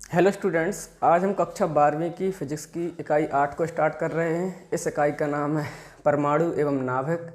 Hello students, आज हम कक्षा 12वीं की फिजिक्स की इकाई 8 को स्टार्ट कर रहे हैं। इस इकाई का नाम है परमाणु एवं नाभिक।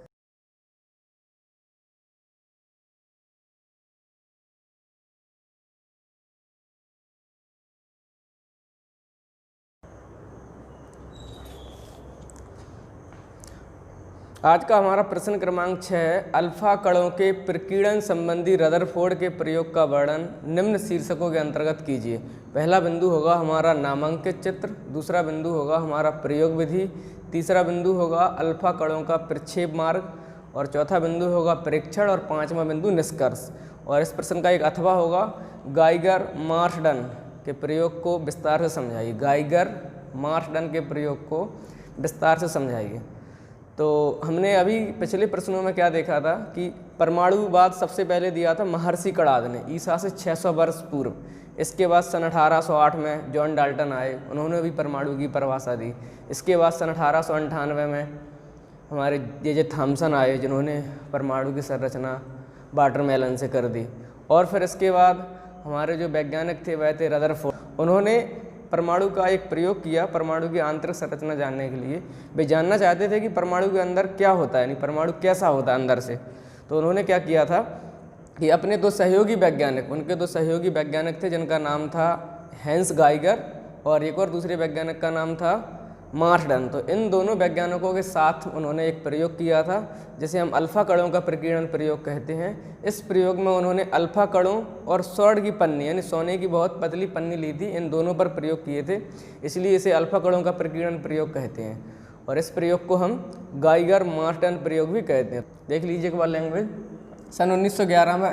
आज का हमारा प्रश्न क्रमांक 6 है, अल्फा कणों के प्रकीर्णन संबंधी रदरफोर्ड के प्रयोग का वर्णन निम्न शीर्षकों के अंतर्गत कीजिए। पहला बिंदु होगा हमारा नामांकित चित्र, दूसरा बिंदु होगा हमारा प्रयोग विधि, तीसरा बिंदु होगा अल्फा कणों का प्रक्षेप मार्ग, और चौथा बिंदु होगा परीक्षण, और पांचवा बिंदु निष्कर्ष। और इस प्रश्न का एक अथवा होगा गाइगर मार्शडन के प्रयोग को विस्तार से समझाइए। गाइगर मार्शडन के प्रयोग को विस्तार से समझाइए। तो हमने अभी पिछले प्रश्नों में क्या देखा था कि परमाणुवाद सबसे पहले दिया था महर्षि कणाद ने ईसा से 600 वर्ष पूर्व। इसके बाद सन 1808 में जॉन डाल्टन आए, उन्होंने भी परमाणु की परिभाषा दी। इसके बाद सन 1898 में हमारे जे थॉमसन आए, जिन्होंने परमाणु की संरचना वाटरमेलन से कर दी। और फिर इसके बाद हमारे जो वैज्ञानिक थे वह थे रदरफोर्ड। उन्होंने परमाणु का एक प्रयोग किया परमाणु की आंतरिक संरचना जानने के लिए। वे जानना चाहते थे कि परमाणु के अंदर क्या होता है, यानी परमाणु कैसा होता है अंदर से। तो उन्होंने क्या किया था कि अपने दो सहयोगी वैज्ञानिक, उनके दो सहयोगी वैज्ञानिक थे जिनका नाम था हैंस गाइगर, और एक और दूसरे वैज्ञानिक का नाम था मार्शडन। तो इन दोनों वैज्ञानिकों के साथ उन्होंने एक प्रयोग किया था जिसे हम अल्फा कणों का प्रकीर्णन प्रयोग कहते हैं। इस प्रयोग में उन्होंने अल्फा कणों और स्वर्ण की पन्नी यानी सोने की बहुत पतली पन्नी ली थी, इन दोनों पर प्रयोग किए थे, इसलिए इसे अल्फा कणों का प्रकीर्णन प्रयोग कहते हैं। और इस प्रयोग को हम गाइगर मार्शडन प्रयोग भी कहते हैं। देख लीजिए एक बार लैंग्वेज। सन 1911 में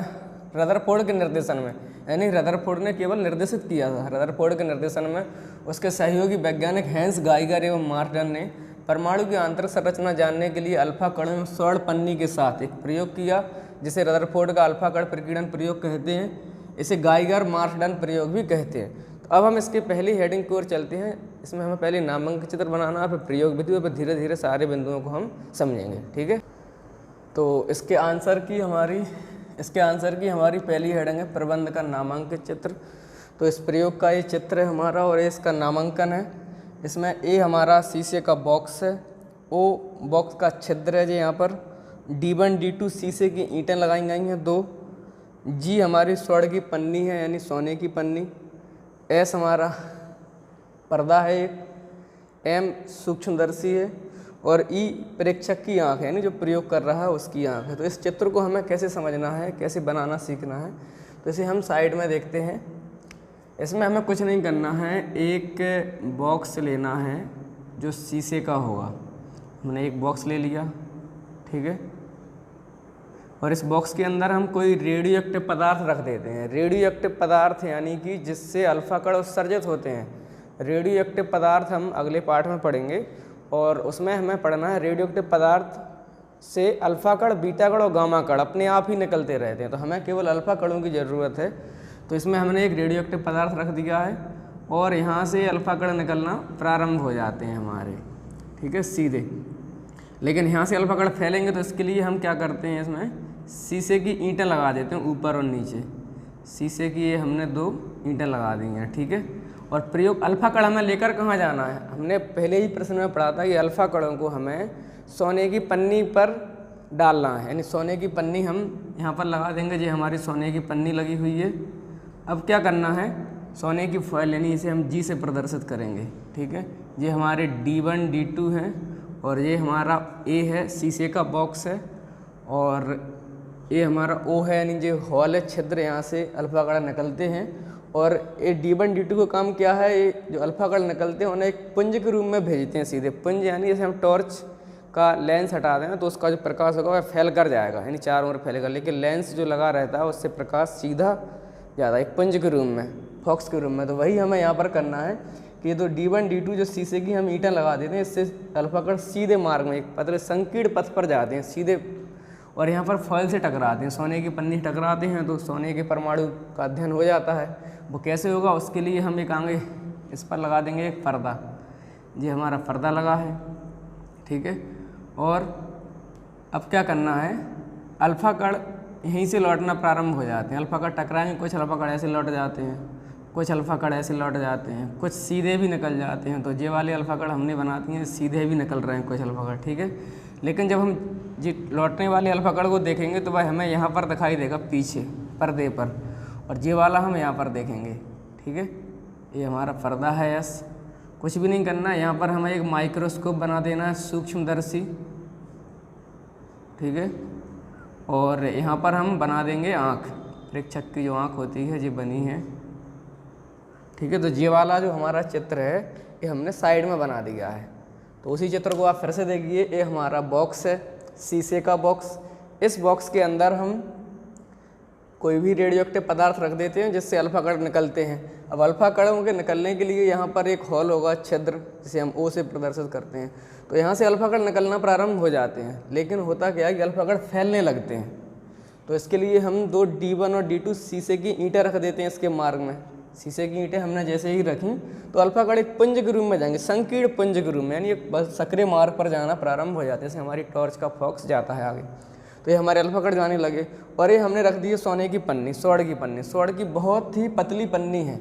रदरफोर्ड के निर्देशन में, यानी रदरफोर्ड ने केवल निर्देशित किया था, रदरफोर्ड के निर्देशन में उसके सहयोगी वैज्ञानिक हैंस गाइगर एवं मार्शडन ने परमाणु की आंतरिक संरचना जानने के लिए अल्फा कणों में स्वर्ण पन्नी के साथ एक प्रयोग किया जिसे रदरफोर्ड का अल्फा कण प्रकीर्णन प्रयोग कहते हैं। इसे गाइगर मार्शडन प्रयोग भी कहते हैं। तो अब हम इसके पहली हेडिंग की ओर चलते हैं। इसमें हमें पहले नामांकित चित्र बनाना है, फिर प्रयोग विधि, और फिर धीरे धीरे सारे बिंदुओं को हम समझेंगे। ठीक है, तो इसके आंसर की हमारी पहली हेडिंग है प्रबंध का नामांकित चित्र। तो इस प्रयोग का ये चित्र है हमारा, और इसका नामांकन है। इसमें ए हमारा शीशे का बॉक्स है, ओ बॉक्स का छिद्र है जी, यहाँ पर D1 D2 शीशे की ईंटें लगाई गई हैं 2, जी हमारी स्वर्ण की पन्नी है यानी सोने की पन्नी, एस हमारा पर्दा है एक, एम सूक्ष्मदर्शी है, और ई प्रेक्षक की आँख है यानी जो प्रयोग कर रहा है उसकी आँख है। तो इस चित्र को हमें कैसे समझना है, कैसे बनाना सीखना है, तो इसे हम साइड में देखते हैं। इसमें हमें कुछ नहीं करना है, एक बॉक्स लेना है जो शीशे का होगा। हमने एक बॉक्स ले लिया, ठीक है, और इस बॉक्स के अंदर हम कोई रेडियो एक्टिव पदार्थ रख देते हैं। रेडियो एक्टिव पदार्थ यानी कि जिससे अल्फा कण उत्सर्जित होते हैं। रेडियो एक्टिव पदार्थ हम अगले पाठ में पढ़ेंगे, और उसमें हमें पढ़ना है रेडियो एक्टिव पदार्थ से अल्फा कण, बीटा कण और गामा कण अपने आप ही निकलते रहते हैं, तो हमें केवल अल्फा कणों की ज़रूरत है। तो इसमें हमने एक रेडियो एक्टिव पदार्थ रख दिया है, और यहाँ से अल्फा कण निकलना प्रारंभ हो जाते हैं हमारे, ठीक है, सीधे। लेकिन यहाँ से अल्फा कण फैलेंगे, तो इसके लिए हम क्या करते हैं, इसमें शीशे की ईंटें लगा देते हैं ऊपर और नीचे। शीशे की ये हमने 2 ईंटें लगा दी हैं, ठीक है। और प्रयोग अल्फा कण हमें लेकर कहाँ जाना है, हमने पहले ही प्रश्न में पढ़ा था कि अल्फा कणों को हमें सोने की पन्नी पर डालना है, यानी सोने की पन्नी हम यहाँ पर लगा देंगे। ये हमारी सोने की पन्नी लगी हुई है। अब क्या करना है, सोने की फॉइल यानी इसे हम जी से प्रदर्शित करेंगे, ठीक है। ये हमारे D1 D2 हैं, और ये हमारा ए है, शीशे का बॉक्स है, और ये हमारा ओ है यानी जो हॉल है, छिद्र, यहाँ से अल्फा कण निकलते हैं। और ये D1 D2 का काम क्या है, ये जो अल्फा कण निकलते हैं उन्हें एक पुंज के रूप में भेजते हैं सीधे। पुंज यानी जैसे हम टॉर्च का लेंस हटा दें तो उसका जो प्रकाश होगा वह फैल कर जाएगा, यानी चारों ओर फैलेगा, लेकिन लेंस जो लगा रहता है उससे प्रकाश सीधा ज़्यादा एक पुंज के रूप में, फॉक्स के रूप में। तो वही हमें यहाँ पर करना है कि तो D1 D2 जो शीशे की हम ईंटें लगा देते हैं, इससे अल्फा कण सीधे मार्ग में एक पतले संकीर्ण पथ पर जाते हैं सीधे, और यहाँ पर फॉइल से टकराते हैं, सोने की पन्नी टकराते हैं, तो सोने के परमाणु का अध्ययन हो जाता है। वो कैसे होगा, उसके लिए हम एक आगे इस पर लगा देंगे एक पर्दा। ये हमारा पर्दा लगा है, ठीक है। और अब क्या करना है, अल्फा कण यहीं से लौटना प्रारंभ हो जाते हैं। अल्फा कण टकराएंगे, कुछ अल्फा कण ऐसे लौट जाते हैं, कुछ अल्फ़ा कण ऐसे लौट जाते हैं, कुछ सीधे भी निकल जाते हैं। तो ये वाले अल्फ़ा कण हमने बना दिए हैं, सीधे भी निकल रहे हैं कुछ अल्फ़ा कण, ठीक है। लेकिन जब हम जी लौटने वाले अल्फ़ा कण को देखेंगे तो वह हमें यहाँ पर दिखाई देगा पीछे पर्दे पर, और ये वाला हम यहाँ पर देखेंगे, ठीक है। ये हमारा पर्दा है, यस। कुछ भी नहीं करना है, यहाँ पर हमें एक माइक्रोस्कोप बना देना है, सूक्ष्मदर्शी, ठीक है। और यहाँ पर हम बना देंगे आँख, प्रेक्षक की जो आँख होती है ये बनी है, ठीक है। तो ये वाला जो हमारा चित्र है ये हमने साइड में बना दिया है। तो उसी चित्र को आप फिर से देखिए, ये हमारा बॉक्स है, शीशे का बॉक्स। इस बॉक्स के अंदर हम कोई भी रेडियो एक्टिव पदार्थ रख देते हैं जिससे अल्फ़ा कण निकलते हैं। अब अल्फ़ा कणों के निकलने के लिए यहाँ पर एक होल होगा, छिद्र, जिसे हम ओ से प्रदर्शित करते हैं। तो यहाँ से अल्फ़ा कण निकलना प्रारंभ हो जाते हैं, लेकिन होता क्या है कि अल्फ़ा कण फैलने लगते हैं। तो इसके लिए हम 2 D1 और D2 शीशे की ईंटें रख देते हैं इसके मार्ग में। शीशे की ईंटें हमने जैसे ही रखी तो अल्फ़ा कण एक पुंज के रूप में जाएंगे, संकीर्ण पुंज के रूप में, यानी एक बस सक्रिय मार्ग पर जाना प्रारंभ हो जाते हैं, जैसे हमारी टॉर्च का फोकस जाता है आगे। तो ये हमारे अल्फ़ा कण जाने लगे। और ये हमने रख दी है सोने की पन्नी, स्वर्ण की पन्नी। स्वर्ण की बहुत ही पतली पन्नी है,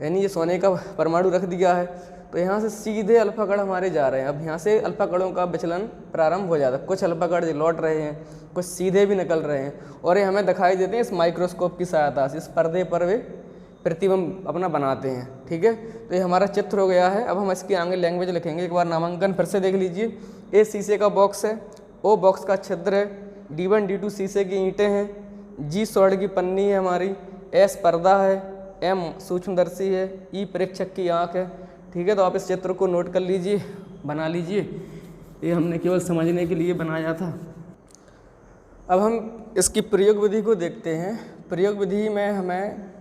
यानी ये सोने का परमाणु रख दिया है। तो यहाँ से सीधे अल्फ़ा कण हमारे जा रहे हैं। अब यहाँ से अल्फ़ा कणों का विचलन प्रारंभ हो जाता है, कुछ अल्फ़ा कण लौट रहे हैं, कुछ सीधे भी निकल रहे हैं, और ये हमें दिखाई देते हैं इस माइक्रोस्कोप की सहायता से। इस पर्दे पर वे प्रतिबिंब अपना बनाते हैं, ठीक है। तो ये हमारा चित्र हो गया है। अब हम इसकी आगे लैंग्वेज लिखेंगे। एक बार नामांकन फिर से देख लीजिए। ए शीशे का बॉक्स है, ओ बॉक्स का छिद्र है, D1 D2 शीशे की ईंटें हैं, जी स्वर्ण की पन्नी है हमारी, एस पर्दा है, एम सूक्ष्मदर्शी है, ई प्रेक्षक की आँख है, ठीक है। तो आप इस चित्र को नोट कर लीजिए, बना लीजिए। ये हमने केवल समझने के लिए बनाया था। अब हम इसकी प्रयोग विधि को देखते हैं। प्रयोग विधि में हमें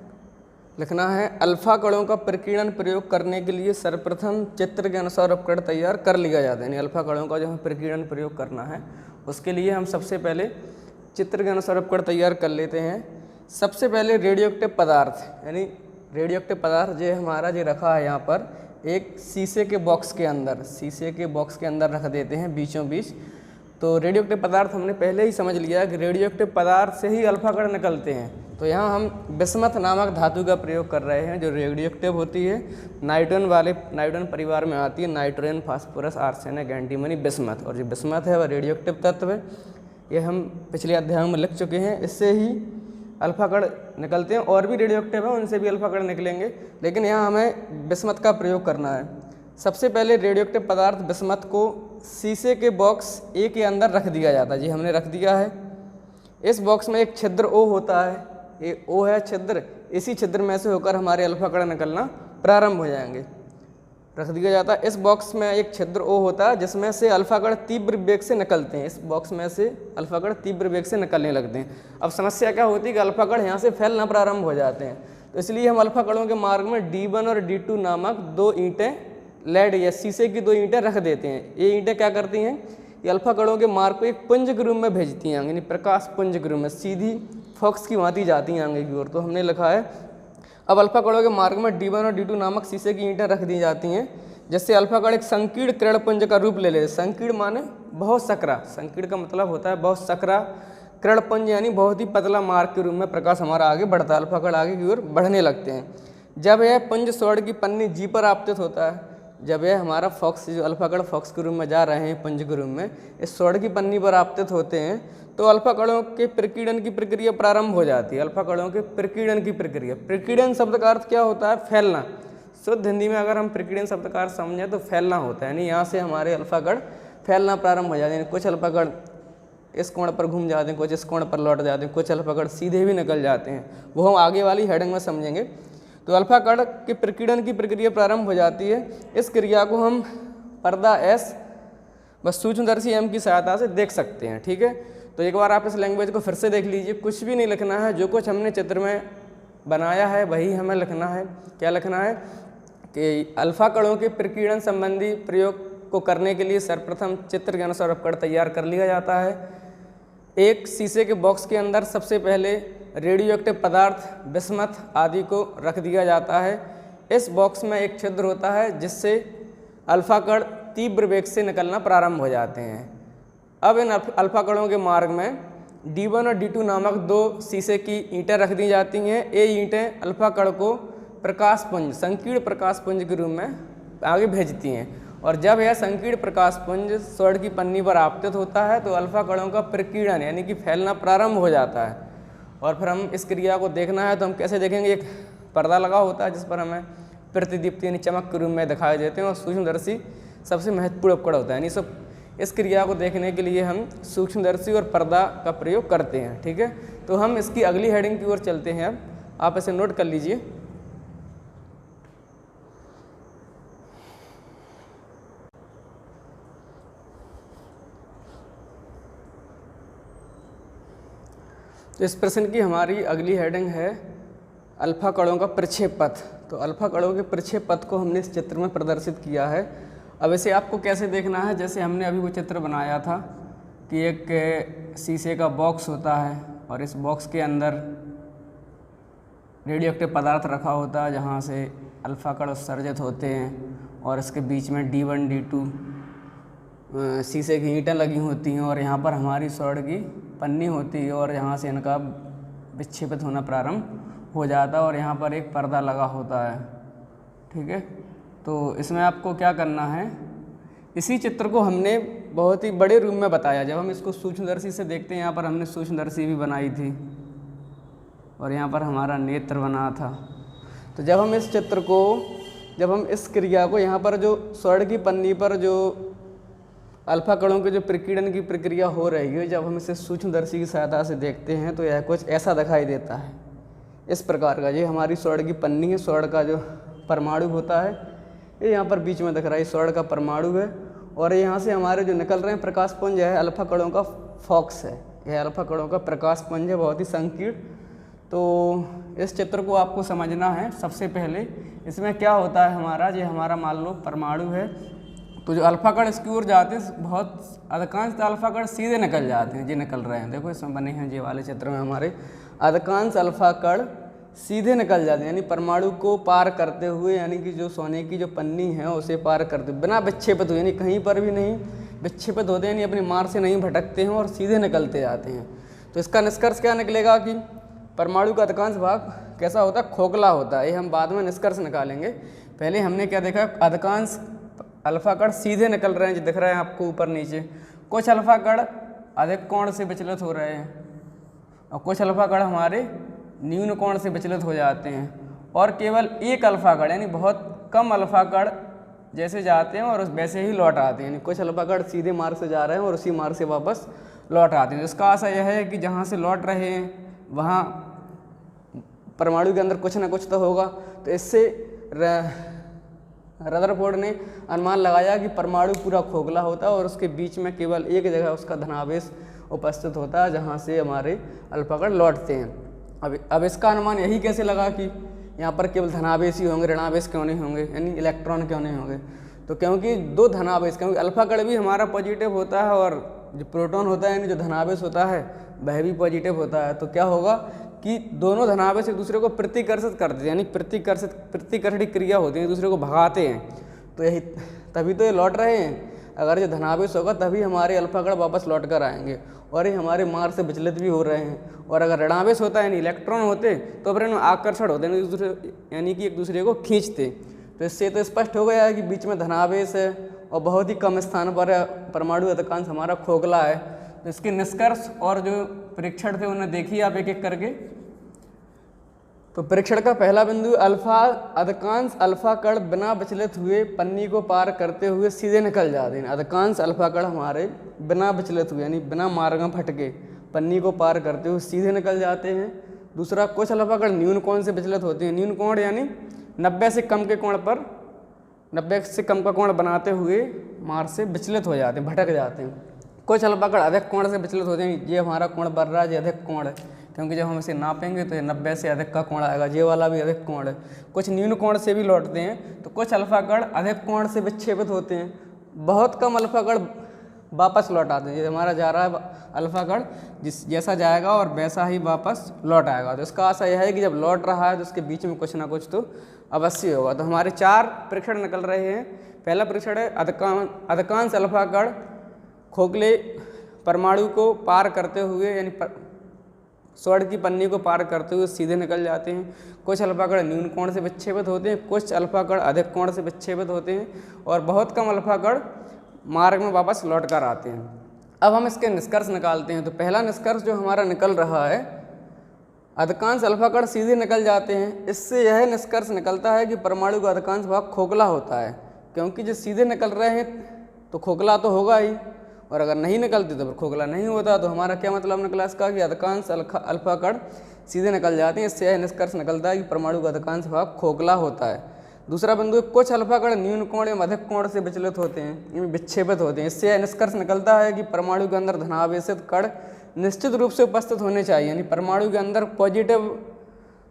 लिखना है, अल्फ़ा कणों का प्रकीर्णन प्रयोग करने के लिए सर्वप्रथम चित्र के अनुसार उपकरण तैयार कर लिया जाता है। यानी अल्फ़ा कणों का जो हमें प्रकीर्णन प्रयोग करना है उसके लिए हम सबसे पहले चित्र के अनुसार उपकरण तैयार कर लेते हैं। सबसे पहले रेडियो एक्टिव पदार्थ, यानी रेडियो एक्टिव पदार्थ जो हमारा जो रखा है यहाँ पर एक शीशे के बॉक्स के अंदर, शीशे के बॉक्स के अंदर रख देते हैं बीचों बीच। तो रेडियो एक्टिव पदार्थ हमने पहले ही समझ लिया कि रेडियो एक्टिव पदार्थ से ही अल्फ़ा कण निकलते हैं। तो यहाँ हम बिस्मथ नामक धातु का प्रयोग कर रहे हैं जो रेडियो एक्टिव होती है, नाइट्रोजन परिवार में आती है, nitrogen, phosphorus, arsenic, antimony, bismuth. और जो बिस्मथ है वह रेडियो एक्टिव तत्व है, ये हम पिछले अध्याय में लिख चुके हैं। इससे ही अल्फ़ा कण निकलते हैं, और भी रेडियो एक्टिव है उनसे भी अल्फ़ा कण निकलेंगे, लेकिन यहाँ हमें बिस्मथ का प्रयोग करना है। सबसे पहले रेडियो एक्टिव पदार्थ बिस्मथ को शीशे के बॉक्स ए के अंदर रख दिया जाता है। जी हमने रख दिया है। इस बॉक्स में एक छिद्र ओ होता है, ये ओ है छिद्र, इसी छिद्र में से होकर हमारे अल्फ़ा कण निकलना प्रारंभ हो जाएंगे। रख दिया जाता है। इस बॉक्स में एक छिद्र ओ होता है जिसमें से अल्फ़ा कण तीव्र वेग से निकलते हैं। इस बॉक्स में से अल्फ़ा कण तीव्र वेग से निकलने लगते हैं। अब समस्या क्या होती है कि अल्फ़ा कण यहाँ से फैलना प्रारंभ हो जाते हैं। तो इसलिए हम अल्फ़ा कणों के मार्ग में D1 और D2 नामक 2 ईंटें लेड या शीशे की 2 ईंटें रख देते हैं। ये ईंटें क्या करती हैं, ये अल्फ़ा कणों के मार्ग को एक पुंज के रूप में भेजती हैं, यानी प्रकाश पुंज के रूप में सीधी फोक्स की भांति जाती हैं आगे की ओर। तो हमने लिखा है, अब अल्फ़ा कणों के मार्ग में D1 और D2 नामक शीशे की ईंटें रख दी जाती हैं, जिससे अल्फ़ा कण एक संकीर्ण किरण पुंज का रूप ले लेते। संकीर्ण माने बहुत सकरा, संकीर्ण का मतलब होता है बहुत सकरा, किरण पुंज यानी बहुत ही पतला मार्ग के रूप में प्रकाश हमारा आगे बढ़ता है, अल्फ़ा कण आगे की ओर बढ़ने लगते हैं। जब यह पुंज स्वर्ण की पन्नी जी पर आपतित होता है, जब यह हमारा फॉक्स जो अल्फ़ा कण फॉक्स के रूप में जा रहे हैं पुंज के रूप में, इस स्वर्ण की पन्नी पर आपतित होते हैं, तो अल्फ़ा कणों के प्रकीर्णन की प्रक्रिया प्रारंभ हो जाती है। अल्फ़ा कणों के प्रकीर्णन की प्रक्रिया, प्रकीर्णन शब्द का अर्थ क्या होता है, फैलना। शुद्ध हिंदी में अगर हम प्रकीर्णन शब्द का अर्थ समझें तो फैलना होता है, यानी यहाँ से हमारे अल्फ़ा कण फैलना प्रारंभ हो जाते हैं। कुछ अल्फ़ा कण इस कोण पर घूम जाते हैं, कुछ इस कोण पर लौट जाते हैं, कुछ अल्फ़ा कण सीधे भी निकल जाते हैं, वो हम आगे वाली हेडिंग में समझेंगे। तो अल्फ़ा कण के प्रकीर्णन की प्रक्रिया प्रारंभ हो जाती है। इस क्रिया को हम पर्दा एस बस सूक्ष्मदर्शी एम की सहायता से देख सकते हैं, ठीक है। तो एक बार आप इस लैंग्वेज को फिर से देख लीजिए। कुछ भी नहीं लिखना है, जो कुछ हमने चित्र में बनाया है वही हमें लिखना है। क्या लिखना है कि अल्फ़ा कणों के प्रकीर्णन संबंधी प्रयोग को करने के लिए सर्वप्रथम चित्र के अनुसार उपकरण तैयार कर लिया जाता है। एक शीशे के बॉक्स के अंदर सबसे पहले रेडियो एक्टिव पदार्थ, बिस्मथ आदि को रख दिया जाता है। इस बॉक्स में एक छिद्र होता है जिससे अल्फ़ा कण तीव्र वेग से निकलना प्रारंभ हो जाते हैं। अब इन अल्फ़ा कणों के मार्ग में D1 और D2 नामक 2 शीशे की ईंटें रख दी जाती हैं। ये ईंटें अल्फ़ा कण को प्रकाशपुंज, संकीर्ण प्रकाशपुंज के रूप में आगे भेजती हैं। और जब यह संकीर्ण प्रकाशपुंज स्वर्ण की पन्नी पर आपतित होता है तो अल्फा कणों का प्रकीर्णन यानी कि फैलना प्रारंभ हो जाता है। और फिर हम इस क्रिया को देखना है तो हम कैसे देखेंगे, एक पर्दा लगा होता है जिस पर हमें प्रतिदीप्ति यानी चमक के रूप में दिखाई देते हैं, और सूक्ष्मदर्शी सबसे महत्वपूर्ण उपकरण होता है। यानी सब इस क्रिया को देखने के लिए हम सूक्ष्मदर्शी और पर्दा का प्रयोग करते हैं। ठीक है, तो हम इसकी अगली हेडिंग की ओर चलते हैं। अब आप इसे नोट कर लीजिए। तो इस प्रश्न की हमारी अगली हेडिंग है अल्फा कणों का प्रक्षेप पथ। तो अल्फा कणों के प्रक्षेप पथ को हमने इस चित्र में प्रदर्शित किया है। अब इसे आपको कैसे देखना है, जैसे हमने अभी वो चित्र बनाया था कि एक शीशे का बॉक्स होता है और इस बॉक्स के अंदर रेडियोएक्टिव पदार्थ रखा होता है जहाँ से अल्फा कण उत्सर्जित होते हैं, और इसके बीच में D1 D2 शीशे की ईंटें लगी होती हैं, और यहाँ पर हमारी स्वर्ण की पन्नी होती है और यहाँ से इनका विक्षेपित होना प्रारंभ हो जाता है, और यहाँ पर एक पर्दा लगा होता है। ठीक है, तो इसमें आपको क्या करना है, इसी चित्र को हमने बहुत ही बड़े रूप में बताया। जब हम इसको सूक्ष्मदर्शी से देखते हैं, यहाँ पर हमने सूक्ष्मदर्शी भी बनाई थी और यहाँ पर हमारा नेत्र बना था। तो जब हम इस चित्र को, जब हम इस क्रिया को यहाँ पर जो स्वर्ण की पन्नी पर जो अल्फा कणों के जो प्रकीर्णन की प्रक्रिया हो रही है, जब हम इसे सूक्ष्मदर्शी की सहायता से देखते हैं तो यह कुछ ऐसा दिखाई देता है, इस प्रकार का। ये हमारी स्वर्ण की पन्नी है, स्वर्ण का जो परमाणु होता है ये यहाँ पर बीच में दिख रहा है, स्वर्ण का परमाणु है, और यहाँ से हमारे जो निकल रहे हैं प्रकाशपुंज है अल्फा कणों का फॉक्स है। यह अल्फा कणों का प्रकाशपुंज है, बहुत ही संकीर्ण। तो इस चित्र को आपको समझना है। सबसे पहले इसमें क्या होता है हमारा, ये हमारा मान लो परमाणु है, तो जो अल्फा कण इसकी ओर जाते हैं बहुत अधिकांश अल्फा कण सीधे निकल जाते हैं, ये निकल रहे हैं, देखो इसमें बने हैं ये वाले चित्र में हमारे अधिकांश अल्फा कण सीधे निकल जाते हैं, यानी परमाणु को पार करते हुए, यानी कि जो सोने की जो पन्नी है उसे पार करते हुए बिना विक्षेपित हुए, यानी कहीं पर भी नहीं विक्षेपित होते हैं, यानी अपनी मार से नहीं भटकते हैं और सीधे निकलते जाते हैं। तो इसका निष्कर्ष क्या निकलेगा कि परमाणु का अधिकांश भाग कैसा होता है, खोखला होता है। ये हम बाद में निष्कर्ष निकालेंगे। पहले हमने क्या देखा, अधिकांश अल्फा कण सीधे निकल रहे हैं, जो दिख रहे हैं आपको ऊपर नीचे। कुछ अल्फा कण अधिक कोण से विचलित हो रहे हैं और कुछ अल्फा कण हमारे न्यून कोण से विचलित हो जाते हैं, और केवल एक अल्फा कण यानी बहुत कम अल्फा कण जैसे जाते हैं और वैसे ही लौट आते हैं। यानी कुछ अल्फा कण सीधे मार्ग से जा रहे हैं और उसी मार्ग से वापस लौट आते हैं। इसका आशा यह है कि जहाँ से लौट रहे हैं वहाँ परमाणु के अंदर कुछ ना कुछ तो होगा। तो इससे रदरफोर्ड ने अनुमान लगाया कि परमाणु पूरा खोखला होता है और उसके बीच में केवल एक जगह उसका धनावेश उपस्थित होता है जहाँ से हमारे अल्फा कण लौटते हैं। अब इसका अनुमान यही कैसे लगा कि यहाँ पर केवल धनावेश ही होंगे, ऋणावेश क्यों नहीं होंगे, यानी इलेक्ट्रॉन क्यों नहीं होंगे। तो क्योंकि दो धनावेश, क्योंकि अल्फा कण भी हमारा पॉजिटिव होता है और जो प्रोटॉन होता है यानी जो धनावेश होता है वह भी पॉजिटिव होता है। तो क्या होगा कि दोनों धनावेश एक दूसरे को प्रतिकर्षित करते हैं, यानी प्रतिकर्षणी क्रिया होती है, एक दूसरे को भगाते हैं। तो यही तभी तो ये लौट रहे हैं। अगर जो धनावेश होगा तभी हमारे अल्फा कण वापस लौट कर आएंगे, और ये हमारे मार्ग से विचलित भी हो रहे हैं। और अगर ऋणावेश होता है यानी इलेक्ट्रॉन होते तो फिर इनमें आकर्षण होते हैं, एक दूसरे यानी कि एक दूसरे को खींचते। तो इससे तो स्पष्ट हो गया है कि बीच में धनावेश है और बहुत ही कम स्थान पर परमाणु अधिकांश हमारा खोखला है। तो इसके निष्कर्ष और जो परीक्षण थे उन्हें देखिए आप एक एक करके। तो परीक्षण का पहला बिंदु, अधिकांश अल्फा कण बिना विचलित हुए पन्नी को पार करते हुए सीधे निकल जाते हैं। अधिकांश अल्फा कण हमारे बिना विचलित हुए यानी बिना मार्ग में भटके पन्नी को पार करते हुए सीधे निकल जाते हैं। दूसरा, कुछ अल्फा कण न्यून कोण से विचलित होते हैं। न्यून कोण यानी 90 से कम के कोण पर 90 से कम का कोण बनाते हुए मार्ग से विचलित हो जाते हैं, भटक जाते हैं। कुछ अल्फा कण अधिक कोण से विचलित होते हैं। ये हमारा कोण बन रहा है, ये अधिक कोण है, क्योंकि जब हम इसे नापेंगे तो ये 90 से अधिक का कोण आएगा, ये वाला भी अधिक कोण है। कुछ न्यून कोण से भी लौटते हैं। तो कुछ अल्फा कण अधिक कोण से विक्षेपित होते हैं। बहुत कम अल्फा कण वापस लौट आते हैं। ये हमारा जा रहा है अल्फा कण जैसा जाएगा और वैसा ही वापस लौट आएगा। तो इसका आशा यह है कि जब लौट रहा है तो उसके बीच में कुछ ना कुछ तो अवश्य होगा। तो हमारे 4 परीक्षण निकल रहे हैं। पहला परीक्षण है अधिकांश अल्फा कण खोखले परमाणु को पार करते हुए यानी स्वर्ण की पन्नी को पार करते हुए सीधे निकल जाते हैं। कुछ अल्फा कण न्यून कोण से विक्षेपित होते हैं, कुछ अल्फा कण अधिक कोण से विक्षेपित होते हैं और बहुत कम अल्फा कण मार्ग में वापस लौट कर आते हैं। अब हम इसके निष्कर्ष निकालते हैं। तो पहला निष्कर्ष जो हमारा निकल रहा है, अधिकांश अल्फा कण सीधे निकल जाते हैं। इससे यह निष्कर्ष निकलता है कि परमाणु का अधिकांश भाग खोखला होता है, क्योंकि जो सीधे निकल रहे हैं तो खोखला तो होगा ही, और अगर नहीं निकलते तो फिर खोखला नहीं होता। तो हमारा क्या मतलब निकला इसका कि अधिकांश अल्फा कण सीधे निकल जाते हैं। इससे यह निष्कर्ष निकलता है कि परमाणु का अधिकांश भाग खोखला होता है। दूसरा बिंदु, कुछ अल्फा कण न्यून कोण एवं अधिक कोण से विचलित होते हैं, विक्षेपित होते हैं। इससे यह निष्कर्ष निकलता है कि परमाणु के अंदर धनावेशित कण निश्चित रूप से उपस्थित होने चाहिए, यानी परमाणु के अंदर पॉजिटिव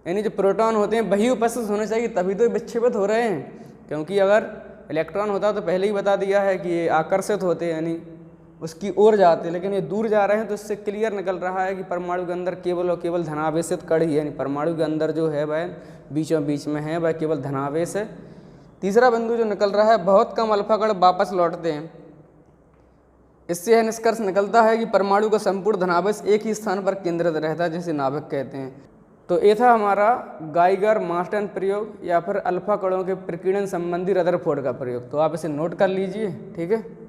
यानी जो प्रोटॉन होते हैं वही उपस्थित होने चाहिए, तभी तो विक्षेपित हो रहे हैं। क्योंकि अगर इलेक्ट्रॉन होता तो पहले ही बता दिया है कि ये आकर्षित होते यानी उसकी ओर जाते, लेकिन ये दूर जा रहे हैं। तो इससे क्लियर निकल रहा है कि परमाणु के अंदर केवल और केवल धनावेशित कण ही है, यानी परमाणु के अंदर जो है वह बीचों बीच में है, वह केवल धनावेश है। तीसरा बिंदु जो निकल रहा है, बहुत कम अल्फा कण वापस लौटते हैं। इससे यह निष्कर्ष निकलता है कि परमाणु का संपूर्ण धनावेश एक ही स्थान पर केंद्रित रहता है, जिसे नाभिक कहते हैं। तो ये था हमारा गाइगर मार्टन प्रयोग या फिर अल्फा कणों के प्रकीर्णन संबंधी रदरफोर्ड का प्रयोग। तो आप इसे नोट कर लीजिए, ठीक है।